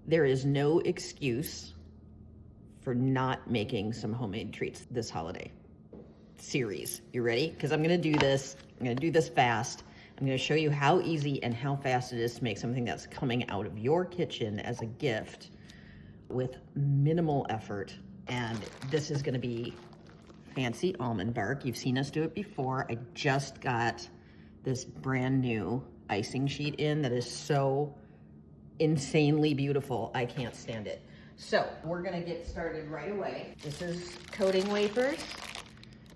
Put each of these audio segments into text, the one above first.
There is no excuse for not making some homemade treats this holiday series. You ready? Because I'm gonna do this. I'm gonna do this fast. I'm gonna show you how easy and how fast it is to make something that's coming out of your kitchen as a gift with minimal effort. And this is gonna be fancy almond bark. You've seen us do it before. I just got this brand new icing sheet in that is so insanely beautiful. I can't stand it. So we're gonna get started right away. This is coating wafers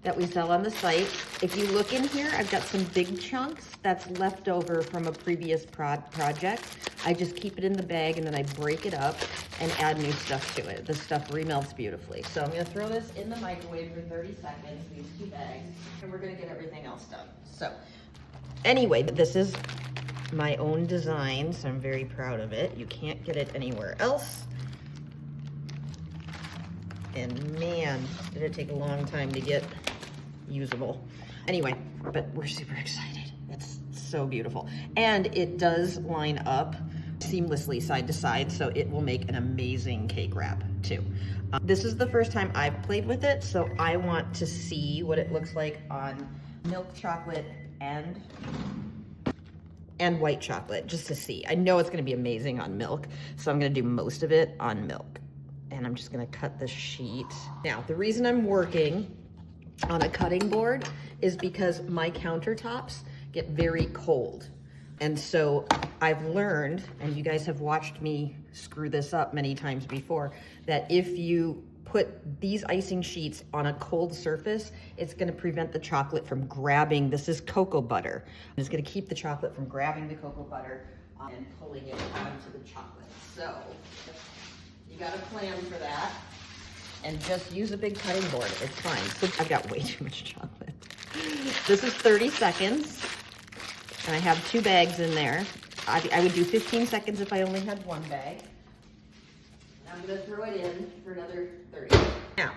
that we sell on the site. If you look in here, I've got some big chunks that's left over from a previous project. I just keep it in the bag and then I break it up and add new stuff to it. The stuff remelts beautifully. So I'm gonna throw this in the microwave for 30 seconds, these 2 bags, and we're gonna get everything else done. So anyway, this is my own design, so I'm very proud of it. You can't get it anywhere else. And man, did it take a long time to get usable. Anyway, but we're super excited. It's so beautiful. And it does line up seamlessly side to side, so it will make an amazing cake wrap too. This is the first time I've played with it, so I want to see what it looks like on milk chocolate and white chocolate, just to see. I know it's gonna be amazing on milk, so I'm gonna do most of it on milk. And I'm just gonna cut the sheet. Now, the reason I'm working on a cutting board is because my countertops get very cold. And so I've learned, and you guys have watched me screw this up many times before, that if you put these icing sheets on a cold surface, it's gonna prevent the chocolate from grabbing. This is cocoa butter. It's gonna keep the chocolate from grabbing the cocoa butter and pulling it onto the chocolate. So you got a plan for that, and just use a big cutting board. It's fine. So I've got way too much chocolate. This is 30 seconds, and I have 2 bags in there. I would do 15 seconds if I only had 1 bag. I'm gonna throw it in for another 30. Now,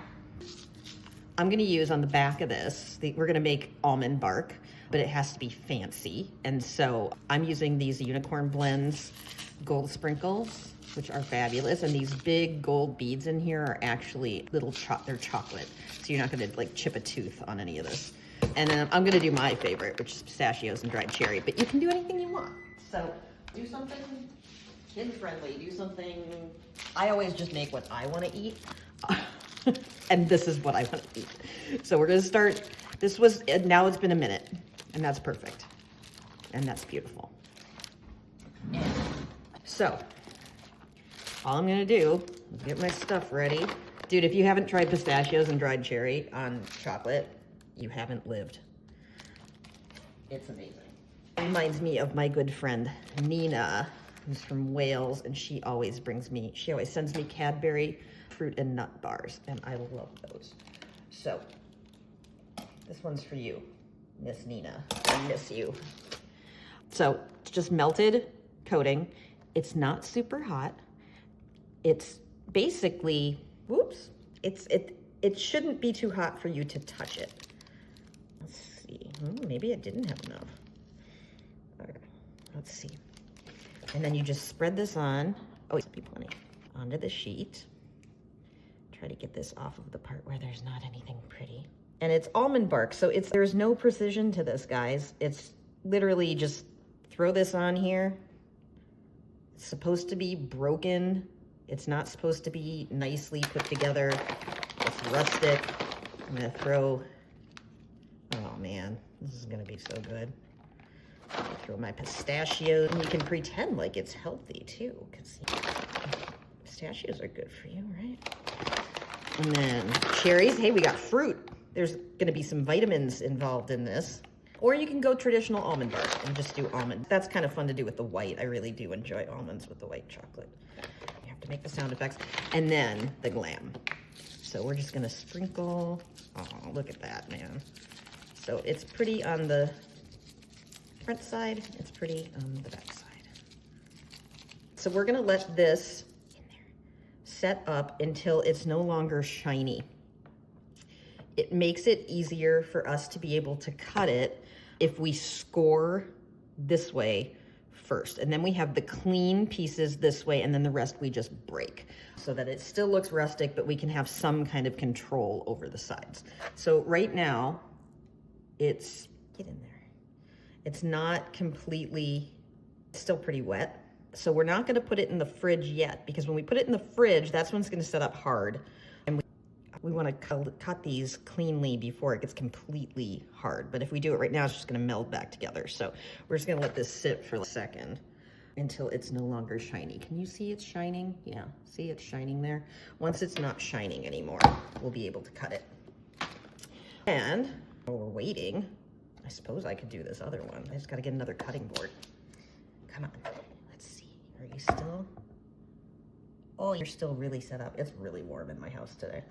I'm gonna use on the back of this, we're gonna make almond bark, but it has to be fancy. And so I'm using these Unicorn Blends gold sprinkles, which are fabulous. And these big gold beads in here are actually they're chocolate. So you're not gonna like chip a tooth on any of this. And then I'm gonna do my favorite, which is pistachios and dried cherry, but you can do anything you want. So do something kid-friendly, do something, I always just make what I wanna eat. And this is what I wanna eat. So we're gonna start, now it's been a minute, and that's perfect. And that's beautiful. So, all I'm gonna do is get my stuff ready. Dude, if you haven't tried pistachios and dried cherry on chocolate, you haven't lived. It's amazing. It reminds me of my good friend, Nina, who's from Wales, and she always sends me Cadbury fruit and nut bars, and I love those. So, this one's for you, Miss Nina. I miss you. So, it's just melted coating. It's not super hot. It's basically, whoops, it shouldn't be too hot for you to touch it. Let's see, maybe it didn't have enough. All right, let's see. And then you just spread this on, oh, it'll be plenty, onto the sheet. Try to get this off of the part where there's not anything pretty. And it's almond bark, so there's no precision to this, guys. It's literally just throw this on here. It's supposed to be broken. It's not supposed to be nicely put together. It's rustic. I'm gonna throw, oh man, this is gonna be so good. Throw my pistachios, and you can pretend like it's healthy too, because pistachios are good for you, right? And then cherries, hey, we got fruit. There's gonna be some vitamins involved in this. Or you can go traditional almond bark and just do almond. That's kind of fun to do with the white. I really do enjoy almonds with the white chocolate. You have to make the sound effects. And then the glam. So we're just gonna sprinkle. Oh, look at that, man. So it's pretty on the front side. It's pretty on the back side. So we're gonna let this set up until it's no longer shiny. It makes it easier for us to be able to cut it if we score this way first. And then we have the clean pieces this way, and then the rest we just break so that it still looks rustic, but we can have some kind of control over the sides. So right now, get in there. It's not completely, it's still pretty wet. So we're not gonna put it in the fridge yet, because when we put it in the fridge, that's when it's gonna set up hard. And we wanna cut these cleanly before it gets completely hard. But if we do it right now, it's just gonna meld back together. So we're just gonna let this sit for a second until it's no longer shiny. Can you see it's shining? Yeah, see it's shining there? Once it's not shining anymore, we'll be able to cut it. And while we're waiting, I suppose I could do this other one. I just gotta get another cutting board. Come on, let's see. Are you still? Oh, you're still really set up. It's really warm in my house today.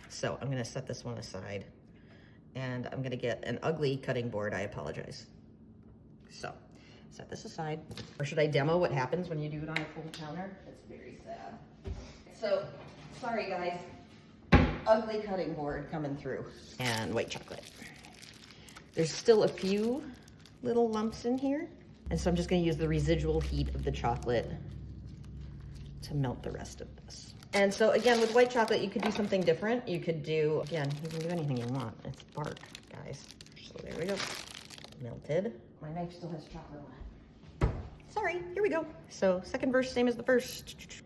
So I'm gonna set this one aside, and I'm gonna get an ugly cutting board. I apologize. So set this aside. Or should I demo what happens when you do it on a full counter? It's very sad. So, sorry guys. Ugly cutting board coming through. And white chocolate. There's still a few little lumps in here. And so I'm just gonna use the residual heat of the chocolate to melt the rest of this. And so again, with white chocolate, you could do something different. You could do, again, you can do anything you want. It's bark, guys. So there we go. Melted. My knife still has chocolate on it. Sorry, here we go. So second verse, same as the first.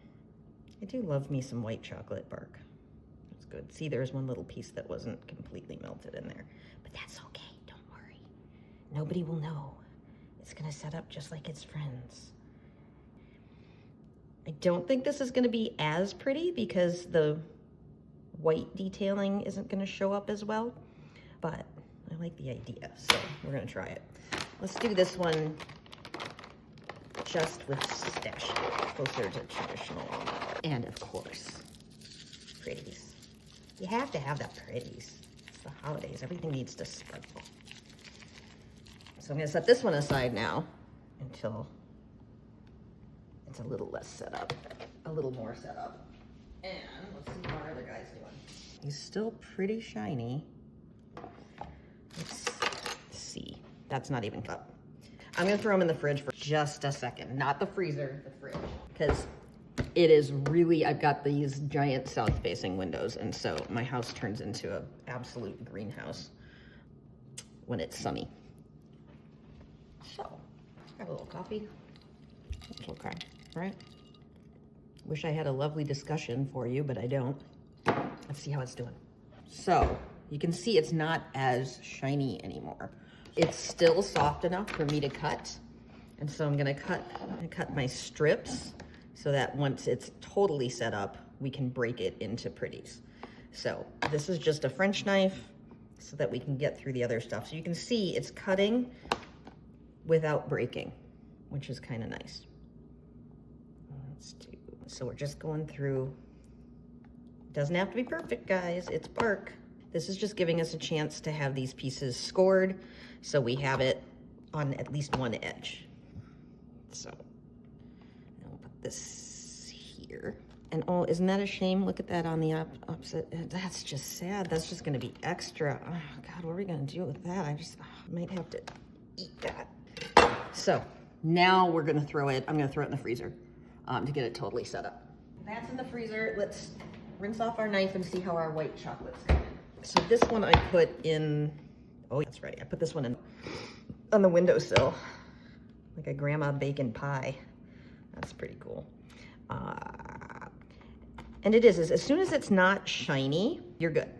I do love me some white chocolate bark. That's good. See, there's one little piece that wasn't completely melted in there, but that's okay, don't worry. Nobody will know. It's gonna set up just like its friends. I don't think this is gonna be as pretty because the white detailing isn't gonna show up as well, but I like the idea, so we're gonna try it. Let's do this one just with pistachio, closer to traditional. And of course, pretties. You have to have the pretties. It's the holidays, everything needs to sparkle. So I'm gonna set this one aside now until it's a little less set up, a little more set up. And let's see how our other guy's doing. He's still pretty shiny. Let's see, that's not even cut. I'm gonna throw him in the fridge for just a second. Not the freezer, the fridge. Because it is really, I've got these giant south-facing windows, and so my house turns into an absolute greenhouse when it's sunny. So, have a little coffee. It's okay, right? Wish I had a lovely discussion for you, but I don't. Let's see how it's doing. So, you can see it's not as shiny anymore. It's still soft enough for me to cut. And so I'm gonna cut my strips so that once it's totally set up, we can break it into pretties. So this is just a French knife so that we can get through the other stuff. So you can see it's cutting without breaking, which is kind of nice. So we're just going through. Doesn't have to be perfect, guys. It's bark. This is just giving us a chance to have these pieces scored so we have it on at least one edge. So we'll put this here. And oh, isn't that a shame? Look at that on the opposite. That's just sad. That's just gonna be extra. Oh God, what are we gonna do with that? I might have to eat that. So now we're gonna throw it, I'm gonna throw it in the freezer to get it totally set up. That's in the freezer. Let's rinse off our knife and see how our white chocolate's coming. So this one I put in, oh that's right, I put this one in on the windowsill, like a grandma bacon pie. That's pretty cool. And it is as soon as it's not shiny, you're good.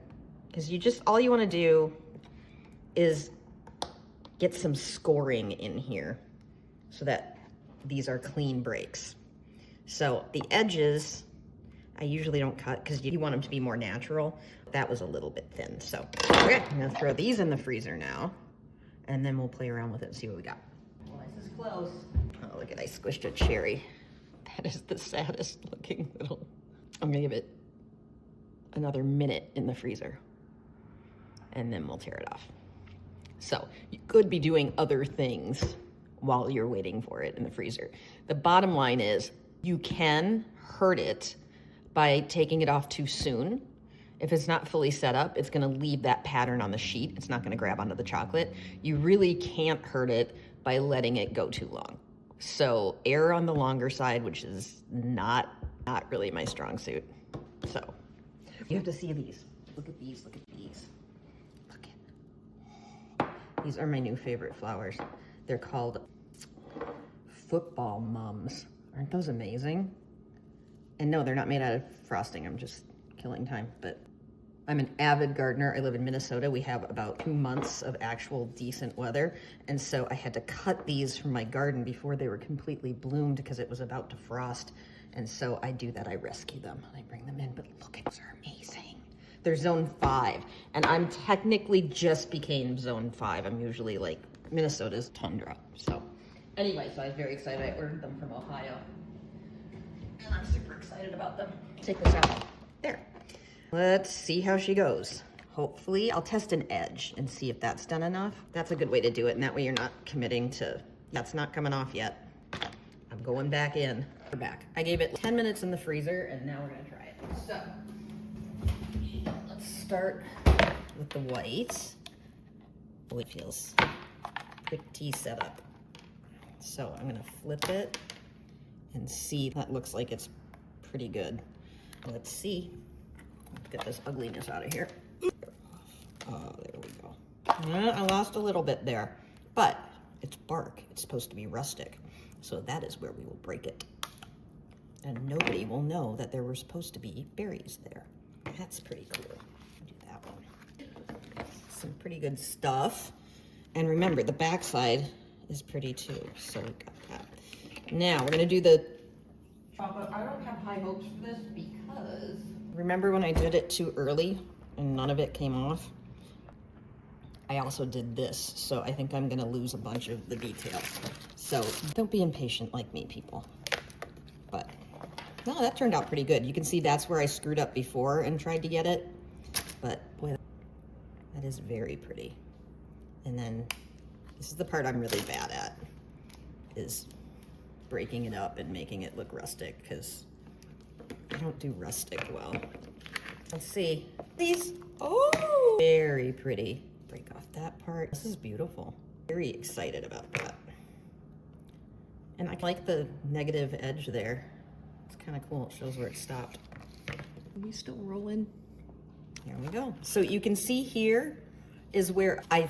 Because all you wanna do is get some scoring in here so that these are clean breaks. So the edges, I usually don't cut because you want them to be more natural. That was a little bit thin. So, okay, I'm gonna throw these in the freezer now, and then we'll play around with it and see what we got. Well, this is close. Oh, look at, I squished a cherry. That is the saddest looking little. I'm gonna give it another minute in the freezer, and then we'll tear it off. So, you could be doing other things while you're waiting for it in the freezer. The bottom line is, you can hurt it by taking it off too soon. If it's not fully set up, it's gonna leave that pattern on the sheet. It's not gonna grab onto the chocolate. You really can't hurt it by letting it go too long. So err on the longer side, which is not really my strong suit. So you have to see these. Look at these, look at these. Look at, these are my new favorite flowers. They're called football mums. Aren't those amazing? And no, they're not made out of frosting. I'm just killing time, but I'm an avid gardener. I live in Minnesota. We have about 2 months of actual decent weather. And so I had to cut these from my garden before they were completely bloomed because it was about to frost. And so I do that, I rescue them. I bring them in, but look, those are amazing. They're zone 5. And I'm technically just became zone 5. I'm usually like, Minnesota's tundra. So anyway, so I was very excited. I ordered them from Ohio. And I'm super excited about them. Take this out. There. Let's see how she goes. Hopefully, I'll test an edge and see if that's done enough. That's a good way to do it, and that way you're not committing to, that's not coming off yet. I'm going back in. We're back. I gave it 10 minutes in the freezer, and now we're gonna try it. So, let's start with the white. Oh, it feels pretty set up. So I'm gonna flip it and see. That looks like it's pretty good. Let's see. Let's get this ugliness out of here. Oh, there we go. I lost a little bit there, but it's bark. It's supposed to be rustic. So that is where we will break it. And nobody will know that there were supposed to be berries there. That's pretty cool. Do that one. Some pretty good stuff. And remember, the backside is pretty too. So we got that. Now we're gonna do the chocolate. I don't have high hopes for this because remember when I did it too early and none of it came off? I also did this, so I think I'm gonna lose a bunch of the details. So don't be impatient like me, people. But no, that turned out pretty good. You can see that's where I screwed up before and tried to get it. But boy, that is very pretty. And then this is the part I'm really bad at, is breaking it up and making it look rustic, because I don't do rustic well. Let's see. These, oh, very pretty. Break off that part. This is beautiful. Very excited about that. And I like the negative edge there. It's kind of cool. It shows where it stopped. Are we still rolling? Here we go. So you can see here is where I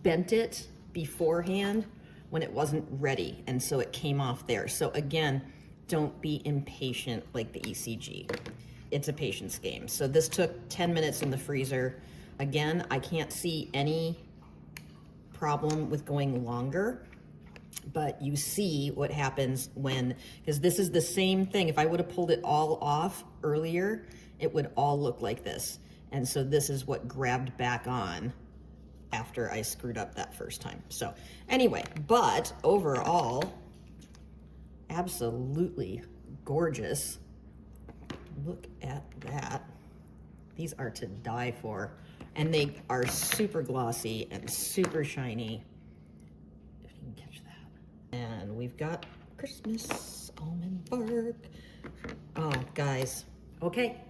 bent it beforehand when it wasn't ready, and so it came off there. So again, don't be impatient like the ECG. It's a patience game. So this took 10 minutes in the freezer. Again, I can't see any problem with going longer, but you see what happens when, because this is the same thing. If I would have pulled it all off earlier, it would all look like this. And so this is what grabbed back on after I screwed up that first time. So anyway, but overall, absolutely gorgeous. Look at that. These are to die for. And they are super glossy and super shiny. If you can catch that. And we've got Christmas almond bark. Oh, guys. Okay.